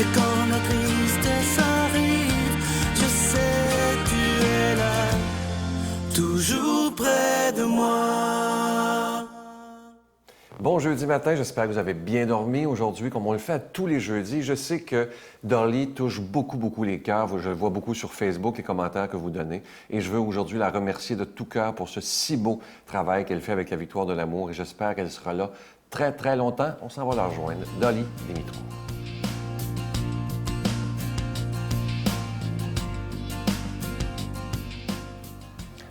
Et quand la tristesse arrive, je sais tu es là, toujours près de moi. Bon jeudi matin, j'espère que vous avez bien dormi aujourd'hui, comme on le fait à tous les jeudis. Je sais que Dolly touche beaucoup les cœurs. Je le vois beaucoup sur Facebook, les commentaires que vous donnez. Et je veux aujourd'hui la remercier de tout cœur pour ce si beau travail qu'elle fait avec la Victoire de l'amour. Et j'espère qu'elle sera là très longtemps. On s'en va la rejoindre. Dolly Dimitrov.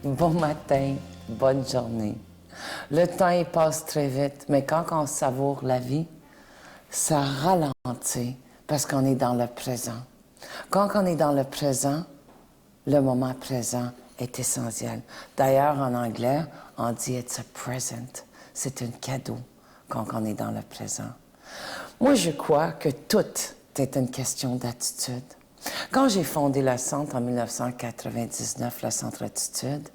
Bon matin, bonne journée. Le temps, il passe très vite, mais quand on savoure la vie, ça ralentit parce qu'on est dans le présent. Quand on est dans le présent, le moment présent est essentiel. D'ailleurs, en anglais, on dit « it's a present ». C'est un cadeau quand on est dans le présent. Moi, je crois que tout est une question d'attitude. Quand j'ai fondé le Centre en 1999, le Centre Attitude,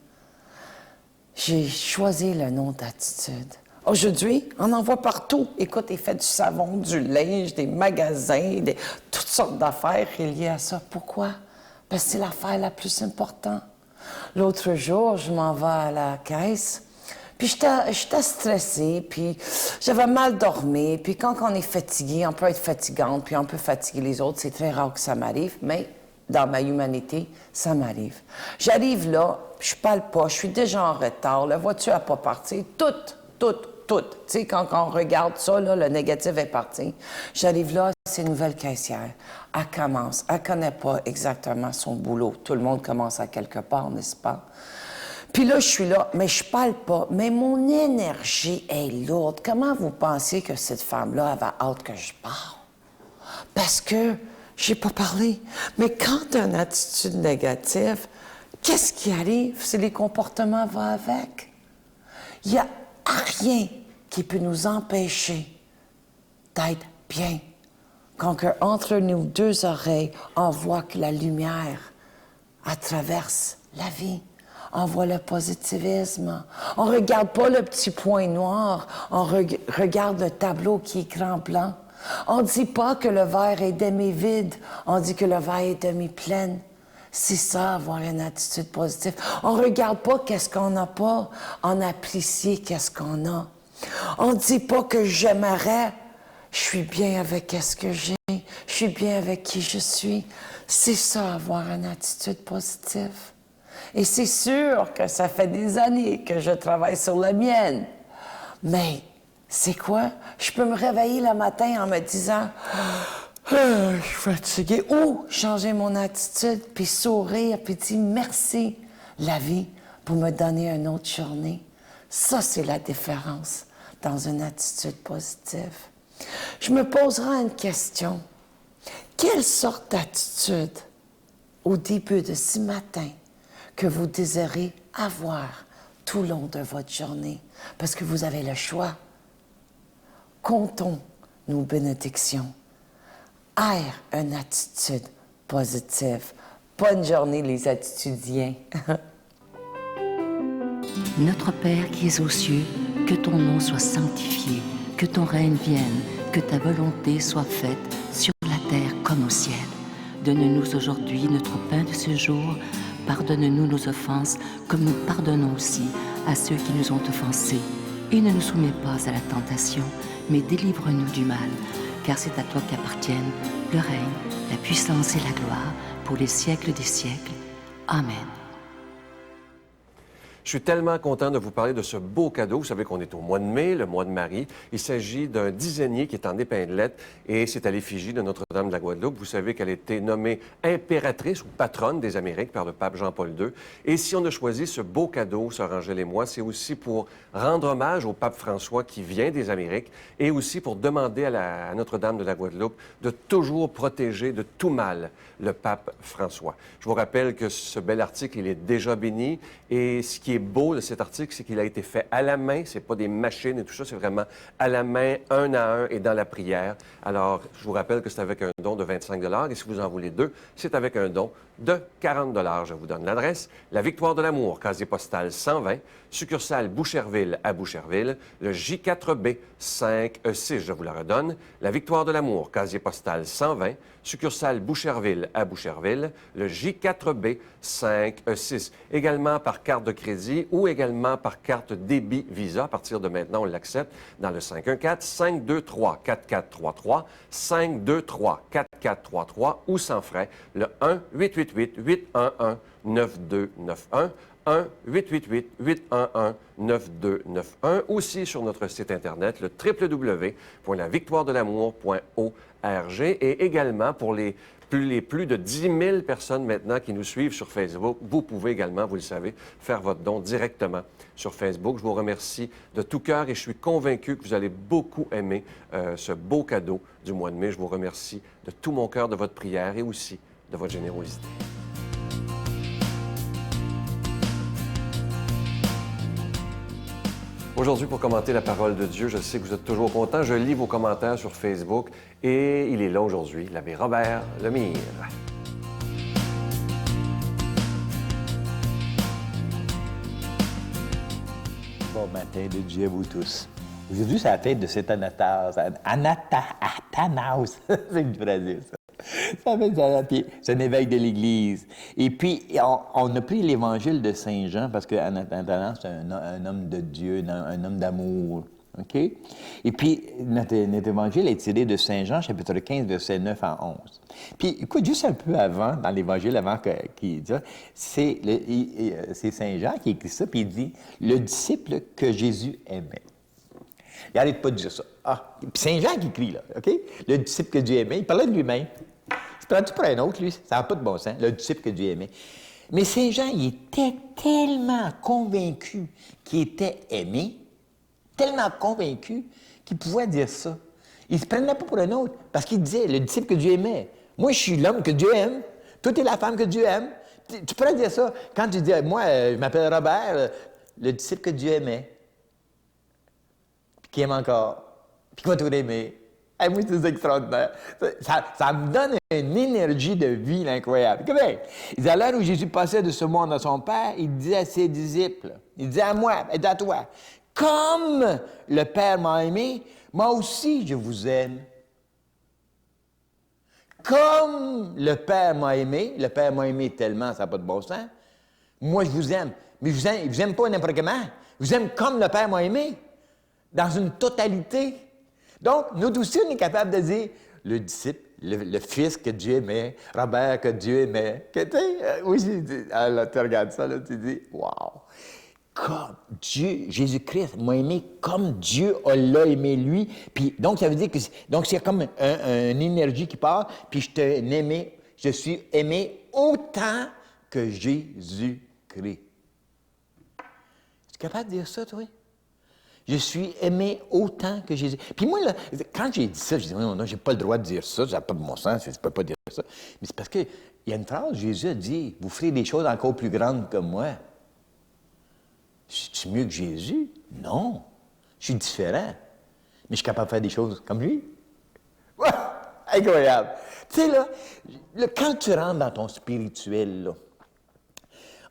j'ai choisi le nom d'Attitude. Aujourd'hui, on en voit partout. Écoute, il fait du savon, du linge, des magasins, toutes sortes d'affaires liées à ça. Pourquoi? Parce que c'est l'affaire la plus importante. L'autre jour, je m'en vais à la caisse, puis j'étais stressée, puis j'avais mal dormi, puis quand on est fatigué, on peut être fatigante, puis on peut fatiguer les autres. C'est très rare que ça m'arrive, mais dans ma humanité, ça m'arrive. J'arrive là, je parle pas, je suis déjà en retard, la voiture n'a pas parti, tout. Tu sais, quand on regarde ça, là, le négatif est parti. J'arrive là, c'est une nouvelle caissière. Elle commence, elle connaît pas exactement son boulot. Tout le monde commence à quelque part, n'est-ce pas? Puis là, je suis là, mais je parle pas, mais mon énergie est lourde. Comment vous pensez que cette femme-là avait hâte que je parle? Parce que j'ai pas parlé. Mais quand tu as une attitude négative, qu'est-ce qui arrive si les comportements vont avec? Il n'y a rien qui peut nous empêcher d'être bien. Quand entre nos deux oreilles, on voit que la lumière traverse la vie. On voit le positivisme. On ne regarde pas le petit point noir. On regarde le tableau qui est grand blanc. On ne dit pas que le verre est demi-vide. On dit que le verre est demi-plein. C'est ça, avoir une attitude positive. On ne regarde pas qu'est-ce qu'on n'a pas. On apprécie qu'est-ce qu'on a. On ne dit pas que j'aimerais. Je suis bien avec qu'est-ce que j'ai. Je suis bien avec qui je suis. C'est ça, avoir une attitude positive. Et c'est sûr que ça fait des années que je travaille sur la mienne. Mais c'est quoi? Je peux me réveiller le matin en me disant « je suis fatiguée » ou changer mon attitude, puis sourire, puis dire « merci, la vie, pour me donner une autre journée ». Ça, c'est la différence dans une attitude positive. Je me poserai une question. Quelle sorte d'attitude, au début de ce matin, que vous désirez avoir tout le long de votre journée? Parce que vous avez le choix. Comptons nos bénédictions. Aire une attitude positive. Bonne journée, les attitudiens. Notre Père qui es aux cieux, que ton nom soit sanctifié, que ton règne vienne, que ta volonté soit faite sur la terre comme au ciel. Donne-nous aujourd'hui notre pain de ce jour. Pardonne-nous nos offenses, comme nous pardonnons aussi à ceux qui nous ont offensés. Et ne nous soumets pas à la tentation, mais délivre-nous du mal, car c'est à toi qu'appartiennent le règne, la puissance et la gloire, pour les siècles des siècles. Amen. Je suis tellement content de vous parler de ce beau cadeau. Vous savez qu'on est au mois de mai, le mois de Marie. Il s'agit d'un dizainier qui est en épinglette et c'est à l'effigie de Notre-Dame de la Guadeloupe. Vous savez qu'elle a été nommée impératrice ou patronne des Amériques par le pape Jean-Paul II. Et si on a choisi ce beau cadeau, Sœur Angèle et moi, c'est aussi pour rendre hommage au pape François qui vient des Amériques et aussi pour demander à Notre-Dame de la Guadeloupe de toujours protéger de tout mal le pape François. Je vous rappelle que ce bel article, il est déjà béni et ce qui est qui est beau de cet article, c'est qu'il a été fait à la main. C'est pas des machines et tout ça. C'est vraiment à la main, un à un et dans la prière. Alors, je vous rappelle que c'est avec un don de 25 $ et si vous en voulez 2, c'est avec un don de 40 $. Je vous donne l'adresse. La Victoire de l'amour, casier postal 120, succursale Boucherville à Boucherville, le J4B 5E6, je vous la redonne. La Victoire de l'amour, casier postal 120, succursale Boucherville à Boucherville, le J4B 5E6. Également par carte de crédit ou également par carte débit Visa. À partir de maintenant, on l'accepte dans le 514-523-4433, 523-4433 ou sans frais, le 1-888-811-9291, 1-888-811-9291, aussi sur notre site Internet, le www.lavictoiredelamour.org et également pour les plus de 10 000 personnes maintenant qui nous suivent sur Facebook, vous pouvez également, vous le savez, faire votre don directement sur Facebook. Je vous remercie de tout cœur et je suis convaincu que vous allez beaucoup aimer ce beau cadeau du mois de mai. Je vous remercie de tout mon cœur de votre prière et aussi de votre générosité. Aujourd'hui, pour commenter la parole de Dieu, je sais que vous êtes toujours contents. Je lis vos commentaires sur Facebook et il est là aujourd'hui, l'abbé Robert Lemire. Bon matin de Dieu à vous tous. Aujourd'hui, c'est la fête de cet Athanas. Athanas, c'est une phrase, ça. C'est un évêque de l'Église. Et puis, on a pris l'Évangile de Saint Jean parce que Athanas, c'est un homme de Dieu, un homme d'amour. OK? Et puis, notre Évangile est tiré de Saint Jean, chapitre 15, versets 9 à 11. Puis, écoute, juste un peu avant, dans l'Évangile, avant qu'il dise ça, c'est Saint Jean qui écrit ça, puis il dit « Le disciple que Jésus aimait ». Il n'arrête pas de dire ça. Ah, puis Saint Jean qui écrit, là, OK? Le disciple que Dieu aimait, il parlait de lui-même. Il prend-tu pour un autre, lui? Ça n'a pas de bon sens, le disciple que Dieu aimait. Mais Saint Jean, il était tellement convaincu qu'il était aimé, tellement convaincu qu'il pouvait dire ça. Il ne se prenait pas pour un autre, parce qu'il disait, le disciple que Dieu aimait. Moi, je suis l'homme que Dieu aime. Toi, tu es la femme que Dieu aime. Tu pourrais dire ça. Quand tu dis, moi, je m'appelle Robert, le disciple que Dieu aimait. Puis qui aime encore. Puis qui va tout aimer. Hey, moi, c'est extraordinaire. Ça me donne une énergie de vie là, incroyable. Comment? À l'heure où Jésus passait de ce monde à son Père, il disait à ses disciples, il disait à moi et à toi, comme le Père m'a aimé, moi aussi je vous aime. Comme le Père m'a aimé tellement, ça n'a pas de bon sens, moi je vous aime. Mais je ne vous aime pas n'importe comment. Je vous aime comme le Père m'a aimé, dans une totalité. Donc, nous aussi, on est capable de dire, le disciple, le fils que Dieu aimait, Robert que Dieu aimait. Oui, là, tu regardes ça, là, tu dis, wow! Comme Dieu, Jésus-Christ m'a aimé comme Dieu l'a aimé lui. Puis, donc, ça veut dire que c'est comme une énergie qui part, puis je suis aimé autant que Jésus-Christ. Tu es capable de dire ça, toi? Je suis aimé autant que Jésus. Puis moi, là, quand j'ai dit ça, je dis non, j'ai pas le droit de dire ça, ça n'a pas de bon sens, je ne peux pas dire ça. Mais c'est parce qu'il y a une phrase, Jésus a dit, vous ferez des choses encore plus grandes que moi. Je suis mieux que Jésus? Non. Je suis différent. Mais je suis capable de faire des choses comme lui. Ouais, incroyable. Tu sais, là, quand tu rentres dans ton spirituel, là,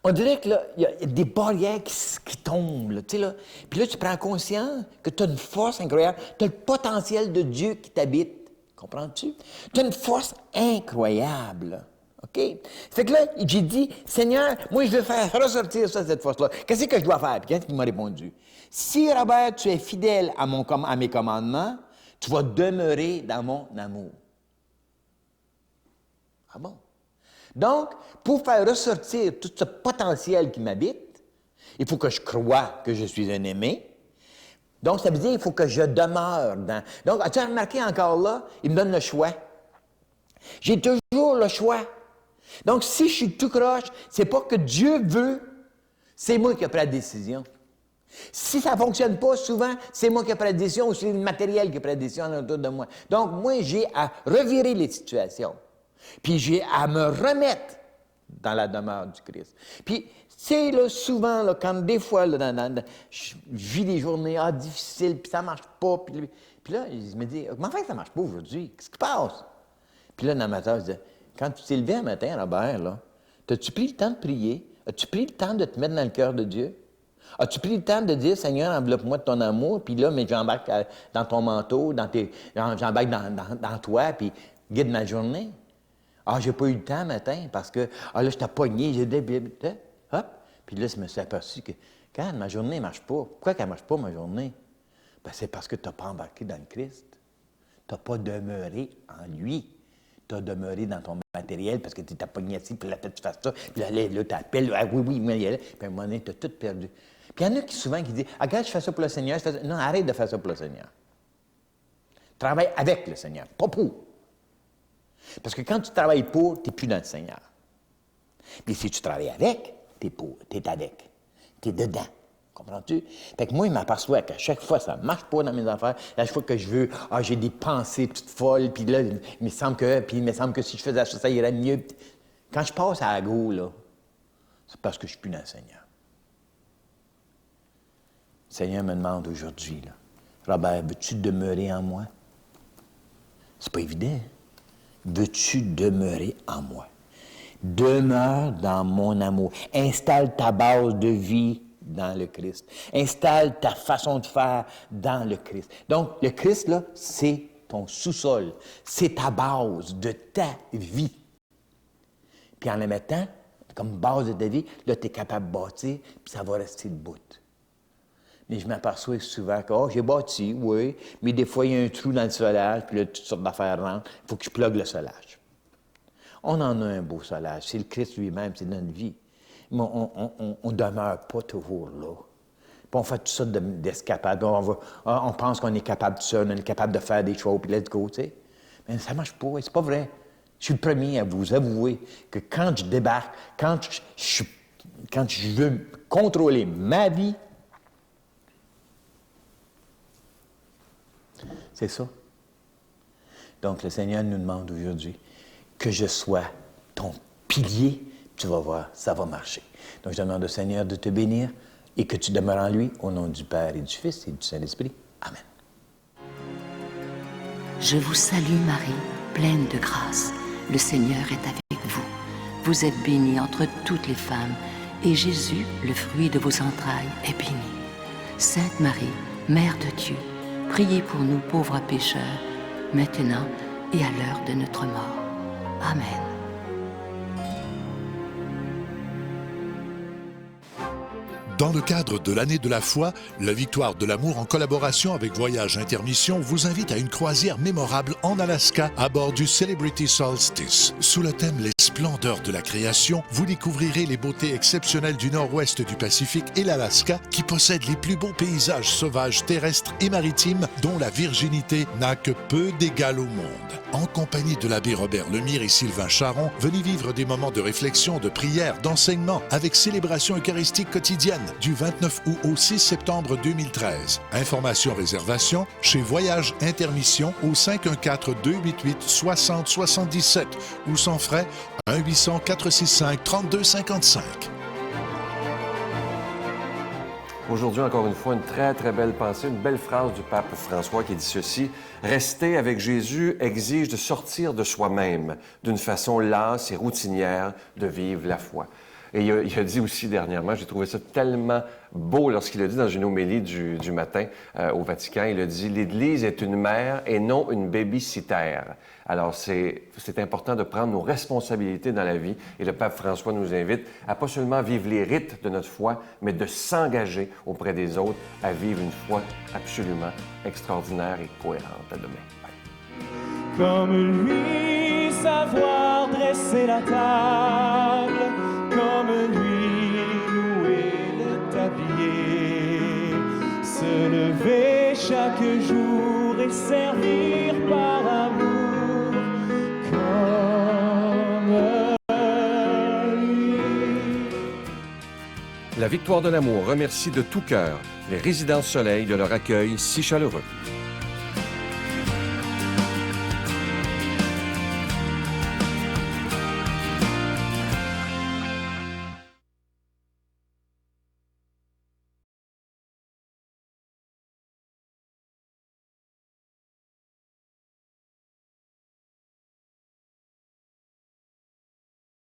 on dirait que là, il y a des barrières qui tombent, là, tu sais, là. Puis là, tu prends conscience que tu as une force incroyable. Tu as le potentiel de Dieu qui t'habite. Comprends-tu? Tu as une force incroyable. OK? Fait que là, j'ai dit, Seigneur, moi, je veux faire ressortir ça, cette force-là. Qu'est-ce que je dois faire? Puis qu'est-ce qu'il m'a répondu? Si, Robert, tu es fidèle à mes commandements, tu vas demeurer dans mon amour. Ah bon? Donc, pour faire ressortir tout ce potentiel qui m'habite, il faut que je croie que je suis un aimé. Donc, ça veut dire qu'il faut que je demeure dans... Donc, as-tu remarqué encore là? Il me donne le choix. J'ai toujours le choix. Donc, si je suis tout croche, c'est pas que Dieu veut, c'est moi qui ai pris la décision. Si ça ne fonctionne pas, souvent, c'est moi qui ai pris la décision ou c'est le matériel qui a pris la décision autour de moi. Donc, moi, j'ai à revirer les situations. Puis j'ai à me remettre dans la demeure du Christ. Puis, c'est là, souvent, là, quand des fois, là, je vis des journées difficiles, puis ça marche pas, puis là, je me dis, comment fait que ça marche pas aujourd'hui? Qu'est-ce qui se passe? Puis là, dans ma tête, je dis, quand tu t'es levé un matin, Robert, là, as-tu pris le temps de prier? As-tu pris le temps de te mettre dans le cœur de Dieu? As-tu pris le temps de dire, Seigneur, enveloppe-moi de ton amour, puis là, mais j'embarque dans ton manteau, j'embarque dans toi, puis guide ma journée? Ah, j'ai pas eu le temps matin parce que, là, je t'ai pogné, j'ai des hop. Puis là, je me suis aperçu que, quand ma journée ne marche pas, pourquoi qu'elle ne marche pas, ma journée? Ben, c'est parce que tu n'as pas embarqué dans le Christ. Tu n'as pas demeuré en lui. Tu as demeuré dans ton matériel parce que tu t'es pogné assis, puis là, tu fasses ça, puis là, tu appelles, ah oui, mais il y a là. Puis à un moment donné, tu as tout perdu. Puis il y en a qui souvent qui disent, ah, regarde, je fais ça pour le Seigneur. Non, arrête de faire ça pour le Seigneur. Travaille avec le Seigneur, pas pour. Parce que quand tu travailles pour, tu n'es plus dans le Seigneur. Puis si tu travailles avec, tu es avec. Tu es dedans. Comprends-tu? Fait que moi, il m'aperçoit qu'à chaque fois, ça ne marche pas dans mes affaires. À chaque fois que je veux, j'ai des pensées toutes folles, puis là, il me semble que si je faisais ça, ça irait mieux. Quand je passe à la go, là, c'est parce que je ne suis plus dans le Seigneur. Le Seigneur me demande aujourd'hui, là, Robert, veux-tu demeurer en moi? C'est pas évident. Veux-tu demeurer en moi? Demeure dans mon amour. Installe ta base de vie dans le Christ. Installe ta façon de faire dans le Christ. Donc, le Christ, là, c'est ton sous-sol. C'est ta base de ta vie. Puis en le mettant comme base de ta vie, là, tu es capable de bâtir, puis ça va rester debout. Mais je m'aperçois souvent que, j'ai bâti, oui, mais des fois, il y a un trou dans le solage, puis là, toutes sortes d'affaires rentrent. Il faut que je plug le solage. On en a un beau solage. C'est le Christ lui-même, c'est notre vie. Mais on ne demeure pas toujours là. Puis on fait toutes sortes d'escapades. On pense qu'on est capable de ça, on est capable de faire des choses, puis let's go, tu sais. Mais ça ne marche pas, c'est pas vrai. Je suis le premier à vous avouer que quand je débarque, quand je veux contrôler ma vie, c'est ça. Donc, le Seigneur nous demande aujourd'hui que je sois ton pilier. Tu vas voir, ça va marcher. Donc, je demande au Seigneur de te bénir et que tu demeures en lui, au nom du Père et du Fils et du Saint-Esprit. Amen. Je vous salue Marie, pleine de grâce. Le Seigneur est avec vous. Vous êtes bénie entre toutes les femmes, et Jésus, le fruit de vos entrailles, est béni. Sainte Marie, Mère de Dieu, priez pour nous pauvres pécheurs, maintenant et à l'heure de notre mort. Amen. Dans le cadre de l'année de la foi, la Victoire de l'amour, en collaboration avec Voyage Intermission, vous invite à une croisière mémorable en Alaska à bord du Celebrity Solstice. Sous le thème « Les splendeurs de la création », vous découvrirez les beautés exceptionnelles du nord-ouest du Pacifique et l'Alaska, qui possède les plus beaux paysages sauvages terrestres et maritimes dont la virginité n'a que peu d'égal au monde. En compagnie de l'abbé Robert Lemire et Sylvain Charon, venez vivre des moments de réflexion, de prière, d'enseignement, avec célébration eucharistique quotidienne du 29 août au 6 septembre 2013. Informations, réservations chez Voyage Intermission au 514-288-6077 ou sans frais 1-800-465-3255. Aujourd'hui, encore une fois, une très, très belle pensée, une belle phrase du pape François qui dit ceci: « Rester avec Jésus exige de sortir de soi-même, d'une façon lasse et routinière de vivre la foi. » Et il a dit aussi dernièrement, j'ai trouvé ça tellement beau lorsqu'il a dit dans une homélie du matin au Vatican, il a dit « L'Église est une mère et non une baby-sitter ». Alors, c'est important de prendre nos responsabilités dans la vie. Et le pape François nous invite à pas seulement vivre les rites de notre foi, mais de s'engager auprès des autres à vivre une foi absolument extraordinaire et cohérente. À demain. Bye. Comme lui, savoir dresser la table, comme lui, louer le tablier, se lever chaque jour et servir par amour, comme lui. La Victoire de l'amour remercie de tout cœur les Résidences Soleil de leur accueil si chaleureux.